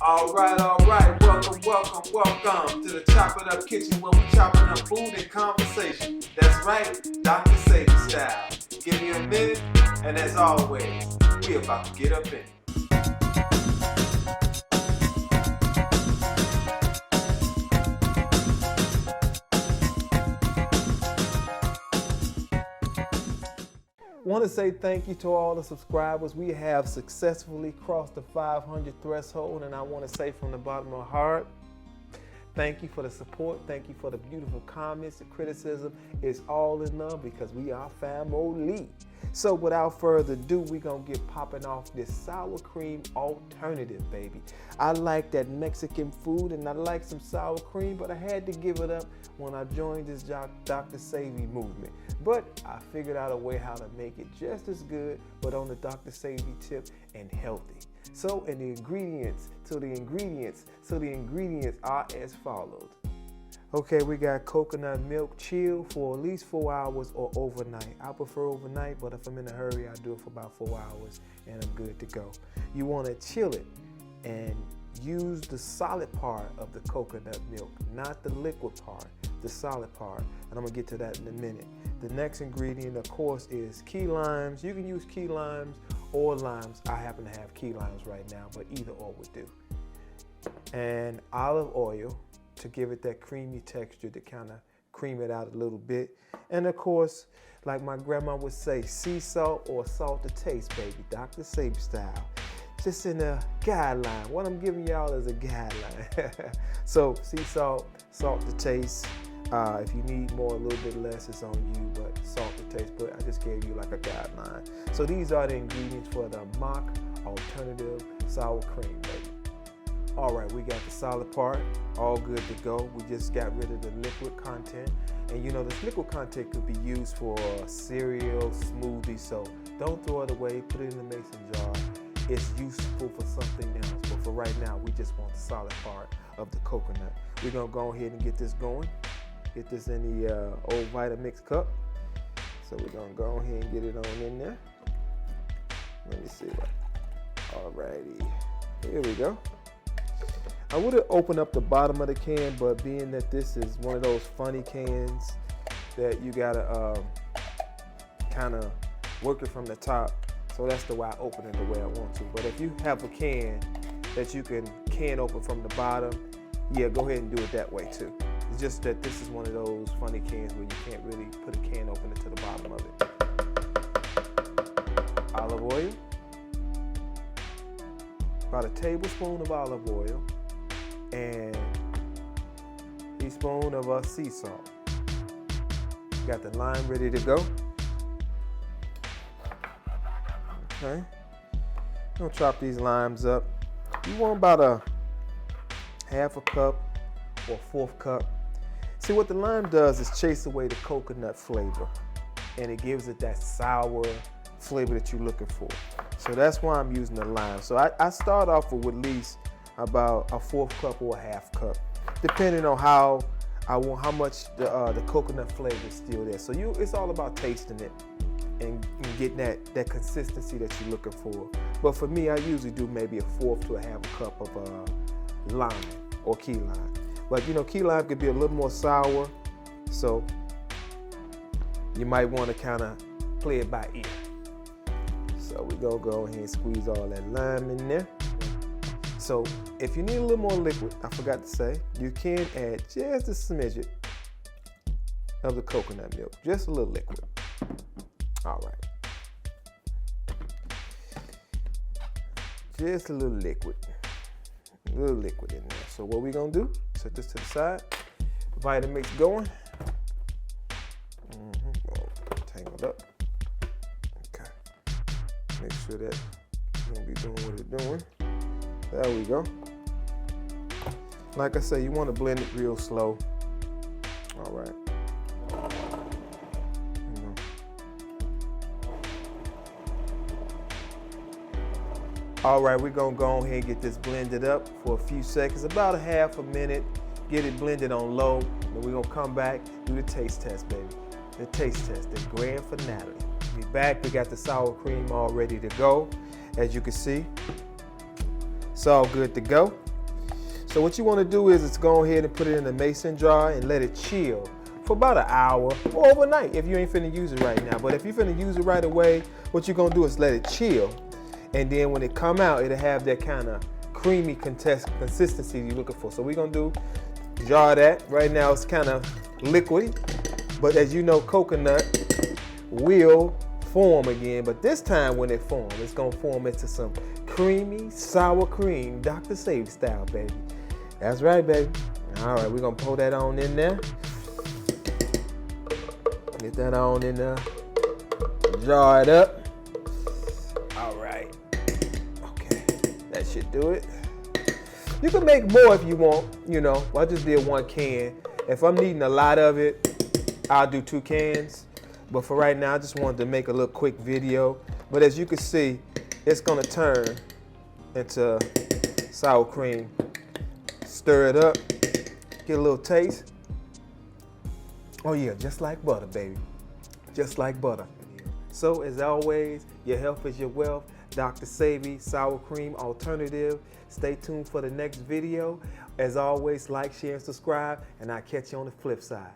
All right. Welcome to the Chop It Up Kitchen where we're chopping up food and conversation. That's right, Dr. Sebi style. Give me a minute, and as always, we about to get up in it. Want to say thank you to all the subscribers. We have successfully crossed the 500 threshold, and I want to say from the bottom of my heart, thank you for the support. Thank you for the beautiful comments, the criticism. It's all in love because we are family. So without further ado, we're going to get popping off this sour cream alternative, baby. I like that Mexican food and I like some sour cream, but I had to give it up when I joined this Dr. Sebi movement. But I figured out a way how to make it just as good, but on the Dr. Sebi tip and healthy. So the ingredients are as follows. Okay, we got coconut milk chilled for at least 4 hours or overnight. I prefer overnight, but if I'm in a hurry, I do it for about 4 hours and I'm good to go. You want to chill it and use the solid part of the coconut milk, not the liquid part, the solid part. And I'm gonna get to that in a minute. The next ingredient, of course, is key limes. You can use key limes or limes. I happen to have key limes right now, but either or would do. And olive oil to give it that creamy texture to kind of cream it out a little bit. And of course, like my grandma would say, sea salt or salt to taste, baby, Dr. Sebi style. Just in a guideline. What I'm giving y'all is a guideline. So sea salt, salt to taste. If you need more, a little bit less, it's on you, but salt to taste. But I just gave you like a guideline. So these are the ingredients for the mock alternative sour cream, baby. All right, we got the solid part, all good to go. We just got rid of the liquid content. And you know, this liquid content could be used for cereal, smoothies, so don't throw it away, put it in the mason jar. It's useful for something else, but for right now, we just want the solid part of the coconut. We're gonna go ahead and get this going. Get this in the old Vitamix cup. So we're gonna go ahead and get it on in there. Let me see. All righty, here we go. I would have opened up the bottom of the can, but being that this is one of those funny cans that you gotta kind of work it from the top, so that's the way I open it the way I want to. But if you have a can that you can open from the bottom, yeah, go ahead and do it that way too. It's just that this is one of those funny cans where you can't really put a can opener to the bottom of it. Olive oil, about a tablespoon of olive oil, and a teaspoon of sea salt. Got the lime ready to go. Okay, I'm gonna chop these limes up. You want about a half a cup or a fourth cup. See, what the lime does is chase away the coconut flavor, and it gives it that sour flavor that you're looking for. So that's why I'm using the lime. So I start off with at least about a fourth cup or a half cup, depending on how much the coconut flavor is still there. So it's all about tasting it and getting that consistency that you're looking for. But for me, I usually do maybe a fourth to a half a cup of lime or key lime. But you know, key lime could be a little more sour, so you might want to kind of play it by ear. So we're gonna go ahead and squeeze all that lime in there. So if you need a little more liquid, I forgot to say, you can add just a smidget of the coconut milk, just a little liquid. All right. Just a little liquid in there. So what we're gonna do, set this to the side, Vitamix going. Tangled up. Okay. Make sure that it's gonna be doing what it's doing. There we go. Like I say, you want to blend it real slow. All right. All right, we're gonna go ahead and get this blended up for a few seconds, about a half a minute. Get it blended on low, and we're gonna come back, do the taste test, baby. The taste test, the grand finale. We back, we got the sour cream all ready to go. As you can see, it's all good to go. So what you want to do is go ahead and put it in a mason jar and let it chill for about an hour or overnight if you ain't finna use it right now. But if you're finna use it right away, what you're gonna do is let it chill. And then when it come out, it'll have that kind of creamy consistency you're looking for. So we're gonna do jar that. Right now it's kind of liquidy, but as you know, coconut will form again. But this time when it forms, it's gonna form into some creamy sour cream, Dr. Sebi style, baby. That's right, baby. All right, we're gonna pour that on in there. Get that on in there. Jar it up. All right. Okay, that should do it. You can make more if you want, you know. I just did 1 can. If I'm needing a lot of it, I'll do 2 cans. But for right now, I just wanted to make a little quick video. But as you can see, it's gonna turn into sour cream. Stir it up, get a little taste. Oh yeah, just like butter, baby. Just like butter. So as always, your health is your wealth. Dr. Sebi, sour cream alternative. Stay tuned for the next video. As always, like, share, and subscribe, and I'll catch you on the flip side.